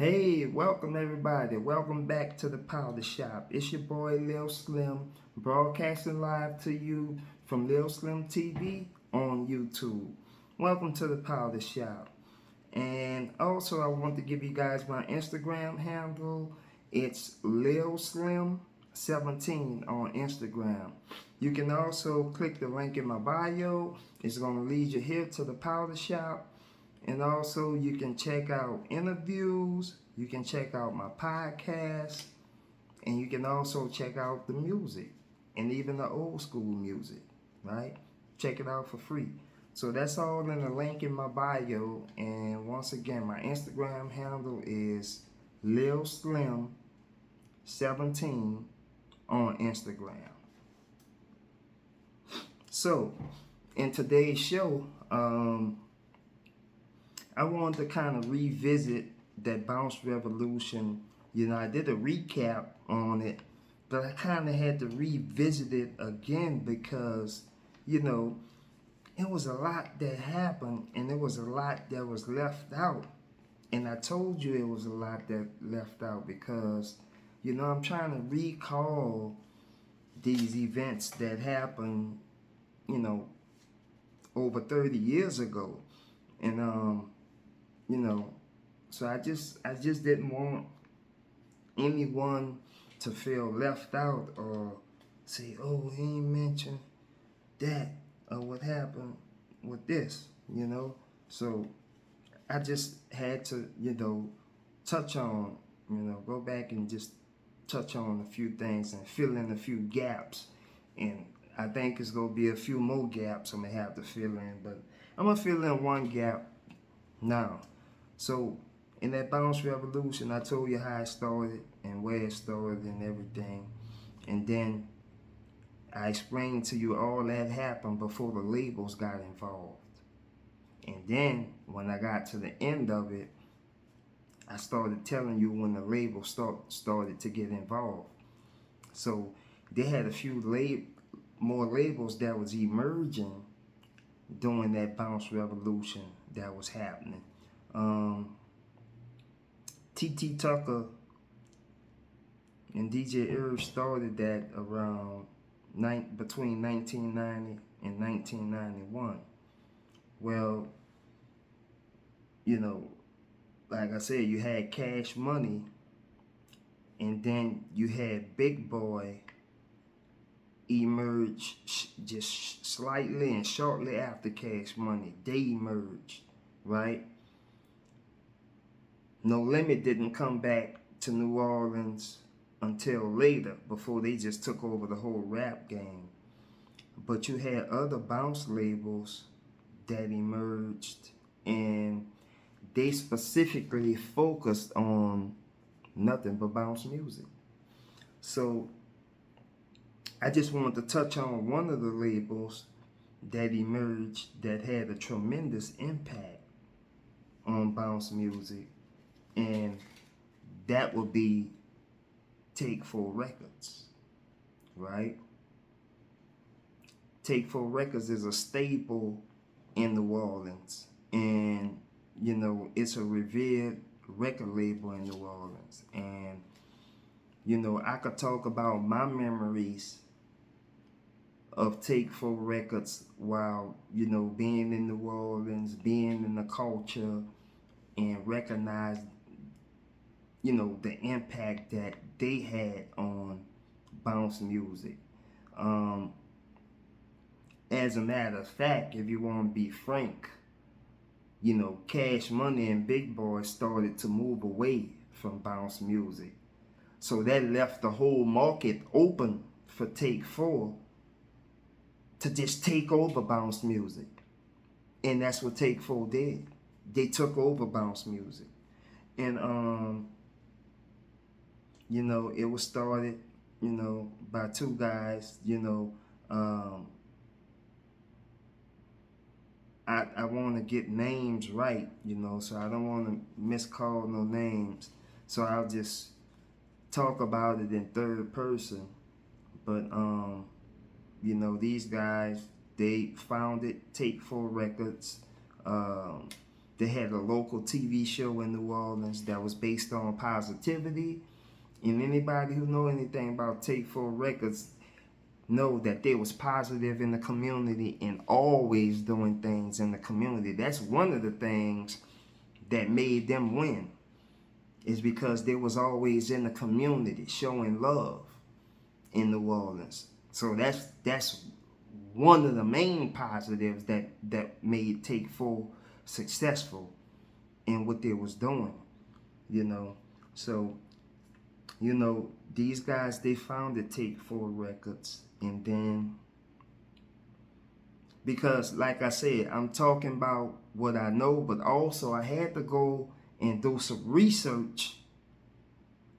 Hey, welcome everybody. Welcome back to the Powder Shop. It's your boy Lil Slim, broadcasting live to you from Lil Slim TV on YouTube. Welcome to the Powder Shop. And also, I want to give you guys my Instagram handle. It's Lil Slim 17 on Instagram. You can also click the link in my bio. It's going to lead you here to the Powder Shop. And also, you can check out interviews, you can check out my podcast, and you can also check out the music and even the old school music, right? Check it out for free. So that's all in the link in my bio. And once again, my Instagram handle is Lil Slim 17 on Instagram. So, in today's show, I wanted to kind of revisit that Bounce Revolution. I did a recap on it, but I kind of had to revisit it again because, it was a lot that happened and there was a lot that was left out. And I told you it was a lot that left out because, I'm trying to recall these events that happened, over 30 years ago. And, so I just didn't want anyone to feel left out or say, oh, he ain't mentioned that or what happened with this, So I just had to, touch on, go back and just touch on a few things and fill in a few gaps. And I think it's going to be a few more gaps I'm going to have to fill in, but I'm going to fill in one gap now. So in that Bounce Revolution, I told you how it started and where it started and everything. And then I explained to you all that happened before the labels got involved. And then when I got to the end of it, I started telling you when the label started to get involved. So they had a few more labels that was emerging during that Bounce Revolution that was happening. T.T. Tucker and DJ Irv started that around between 1990 and 1991. Well, like I said, you had Cash Money, and then you had Big Boy emerge just slightly and shortly after Cash Money. They emerged, right? No Limit didn't come back to New Orleans until later, before they just took over the whole rap game. But you had other bounce labels that emerged, and they specifically focused on nothing but bounce music. So I just wanted to touch on one of the labels that emerged that had a tremendous impact on bounce music, and that would be Take 4 Records, right? Take 4 Records is a staple in New Orleans, and it's a revered record label in New Orleans. And I could talk about my memories of Take 4 Records while being in New Orleans, being in the culture, and recognize the impact that they had on bounce music. As a matter of fact, if you want to be frank, Cash Money and Big Boy started to move away from bounce music. So that left the whole market open for Take 4 to just take over bounce music. And that's what Take 4 did. They took over bounce music. And it was started, by two guys, I want to get names right, so I don't want to miscall no names. So I'll just talk about it in third person. But, these guys, they founded Take 4 Records. They had a local TV show in New Orleans that was based on positivity. And anybody who know anything about Take 4 Records know that they was positive in the community and always doing things in the community. That's one of the things that made them win, is because they was always in the community showing love in New Orleans. So that's one of the main positives that made Take 4 successful in what they was doing, you know. So, you know, these guys, they founded Take 4 Records, and then, because like I said, I'm talking about what I know, but also I had to go and do some research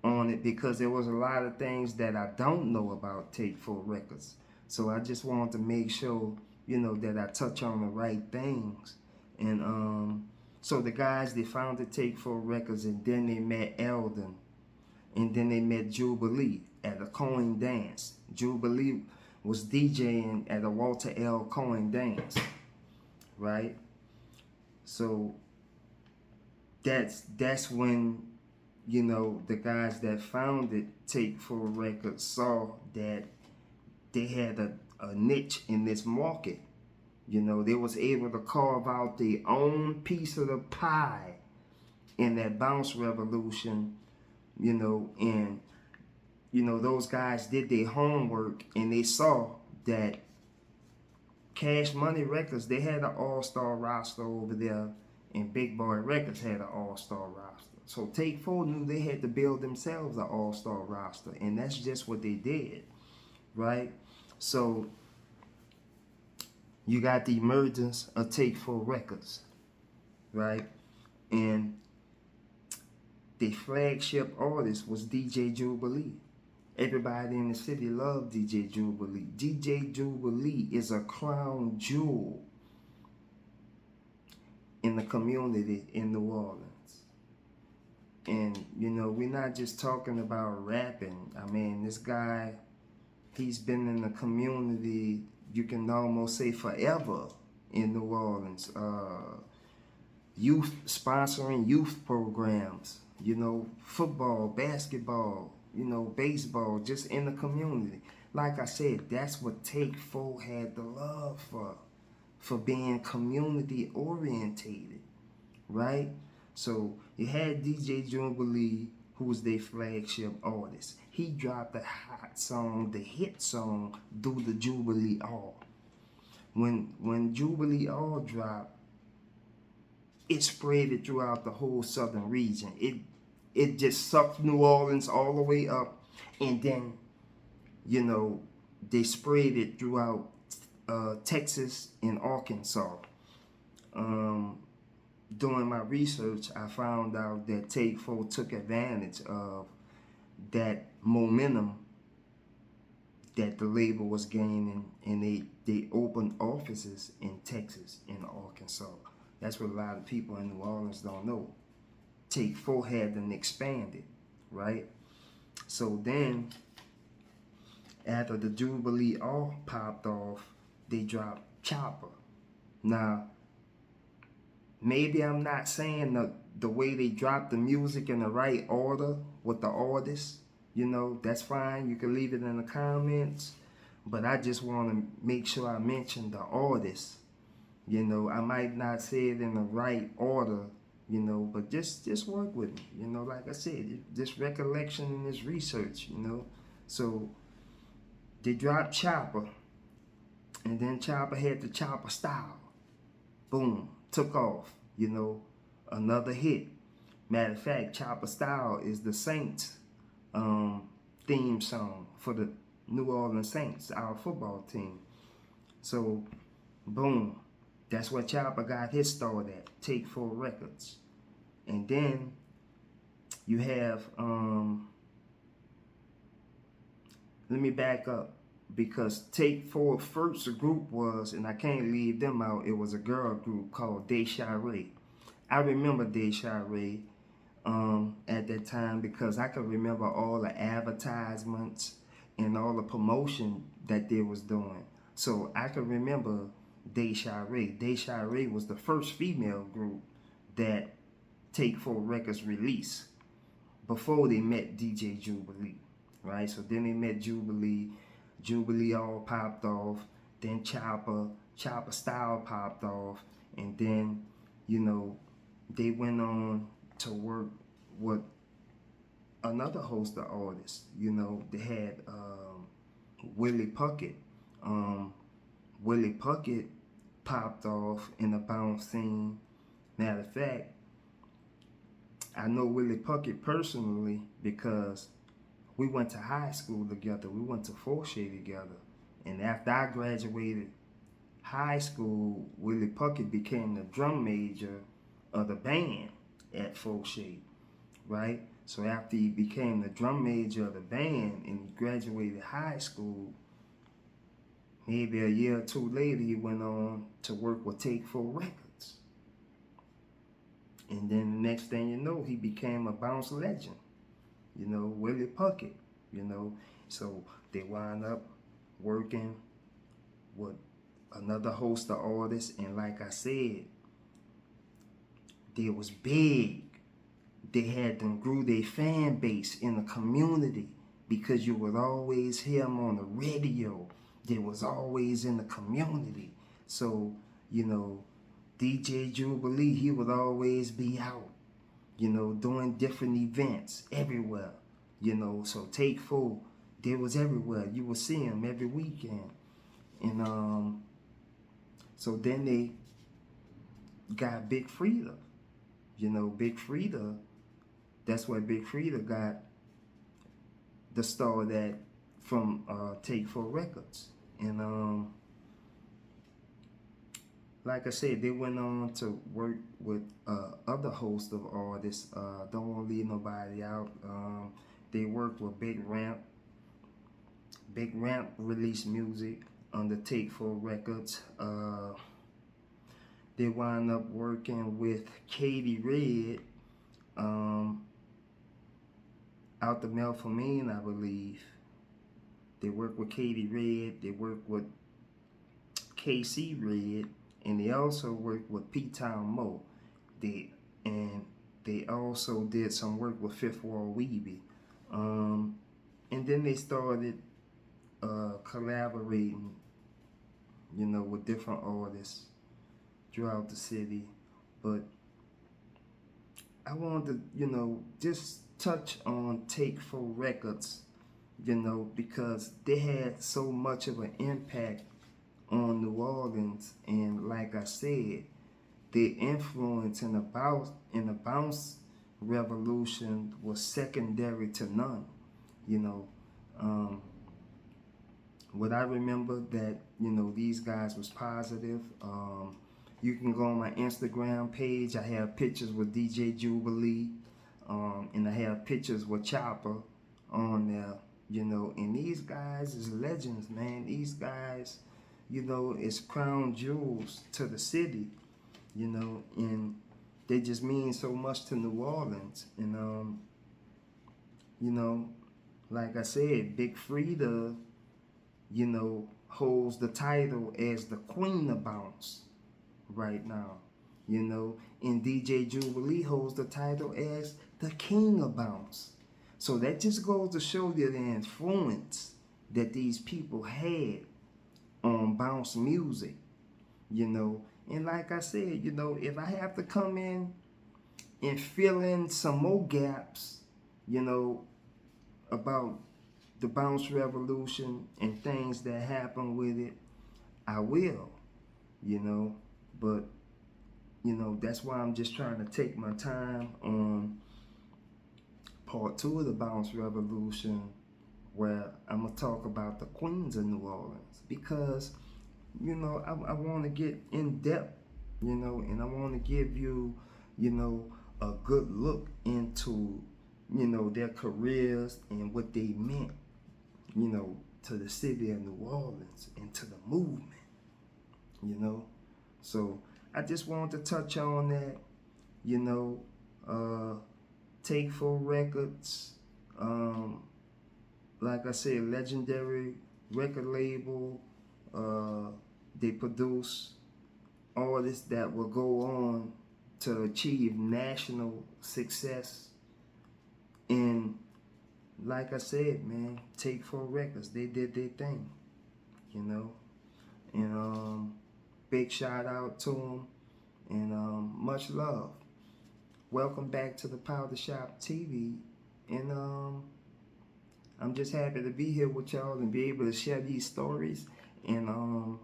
on it, because there was a lot of things that I don't know about Take 4 Records. So I just wanted to make sure, you know, that I touch on the right things. And so the guys, they founded Take 4 Records, and then they met Eldon, and then they met Jubilee at a Coin dance. Jubilee was DJing at a Walter L. Coin dance, right? So that's when, you know, the guys that founded Take 4 Records saw that they had a niche in this market. You know, they was able to carve out their own piece of the pie in that bounce revolution, you know. And, you know, those guys did their homework, and they saw that Cash Money Records, they had an all-star roster over there, and Big Boy Records had an all-star roster. So Take 4 knew they had to build themselves an all-star roster, and that's just what they did, right? So you got the emergence of Take 4 Records, right? And the flagship artist was DJ Jubilee. Everybody in the city loved DJ Jubilee. DJ Jubilee is a crown jewel in the community in New Orleans. And, you know, we're not just talking about rapping. I mean, this guy, he's been in the community, you can almost say forever, in New Orleans. Youth, sponsoring youth programs, you know, football, basketball, you know, baseball, just in the community. Like I said, that's what Take 4 had the love for being community orientated, right? So you had DJ Jubilee, who was their flagship artist. He dropped the hot song, the hit song, Do the Jubilee All. When Jubilee All dropped, it spread it throughout the whole southern region. It just sucked New Orleans all the way up, and then, you know, they spread it throughout Texas and Arkansas. Doing my research, I found out that Take 4 took advantage of that momentum that the label was gaining, and they opened offices in Texas and Arkansas. That's what a lot of people in New Orleans don't know. Take 4 had them expanded, right? So then, after the Jubilee all popped off, they dropped Chopper. Now, maybe I'm not saying the way they dropped the music in the right order with the artists, you know, that's fine. You can leave it in the comments. But I just want to make sure I mention the artists. You know, I might not say it in the right order, you know, but just work with me. You know, like I said, this recollection and this research, you know. So they dropped Chopper, and then Chopper had the Chopper Style. Boom, took off, you know, another hit. Matter of fact, Chopper Style is the Saints theme song for the New Orleans Saints, our football team. So, boom, that's where Chopper got his start at, Take 4 Records. And then you have, let me back up, because Take 4 first group was, and I can't leave them out, it was a girl group called Desharay. I remember Desharay at that time, because I could remember all the advertisements and all the promotion that they was doing. So I could remember Desharay. Desharay was the first female group that Take 4 Records released before they met DJ Jubilee, right? So then they met Jubilee. Jubilee all popped off. Then Chopper Style popped off. And then, you know, they went on to work with another host of artists. You know, they had Willie Puckett. Willie Puckett popped off in the bounce scene. Matter of fact, I know Willie Puckett personally because we went to high school together. We went to Fauché together. And after I graduated high school, Willie Puckett became the drum major of the band at Fauché, right? So after he became the drum major of the band and he graduated high school, maybe a year or two later, he went on to work with Take 4 Records. And then the next thing you know, he became a bounce legend, you know, Willie Puckett, you know. So they wound up working with another host of artists. And like I said, they was big. They had them grew their fan base in the community because you would always hear them on the radio. They was always in the community. So, you know, DJ Jubilee, he would always be out, you know, doing different events everywhere, you know. So Take 4, they was everywhere. You would see them every weekend. And so then they got Big Frida. You know, Big Frida, that's where Big Frida got the star that from Take 4 Records. And like I said, they went on to work with other hosts of artists. Don't want to leave nobody out. They worked with Big Ramp. Big Ramp released music on the Take 4 Records. They wound up working with Katie Red out the Melpomene, I believe. They worked with Katie Red. They worked with KC Red. And they also worked with P-Town Mo. They also did some work with Fifth Wall Weebie. And then they started collaborating, you know, with different artists throughout the city. But I wanted to, you know, just touch on Take 4 Records, you know, because they had so much of an impact on New Orleans. And like I said, their influence in the bounce revolution was secondary to none, you know. What I remember that, you know, these guys was positive. You can go on my Instagram page. I have pictures with DJ Jubilee, and I have pictures with Chopper on there, you know. And these guys is legends, man. These guys, you know, is crown jewels to the city, you know, and they just mean so much to New Orleans. And you know, like I said, Big Frida, you know, holds the title as the Queen of Bounce right now, you know, and DJ Jubilee holds the title as the King of Bounce. So that just goes to show you the influence that these people had on bounce music, you know. And like I said, you know, if I have to come in and fill in some more gaps, you know, about the bounce revolution and things that happen with it, I will, you know. But, you know, that's why I'm just trying to take my time on part 2 of the bounce revolution, where I'm going to talk about the queens of New Orleans, because, you know, I want to get in depth, you know, and I want to give you, you know, a good look into, you know, their careers and what they meant, you know, to the city of New Orleans and to the movement, you know. So I just wanted to touch on that, you know. Take 4 Records, like I said, legendary record label. They produce artists that will go on to achieve national success. And like I said, man, Take 4 Records, they did their thing, you know. And big shout out to them, and much love. Welcome back to the Powder Shop TV, and I'm just happy to be here with y'all and be able to share these stories. And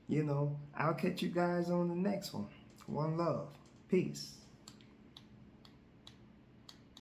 you know, I'll catch you guys on the next one. One love, peace.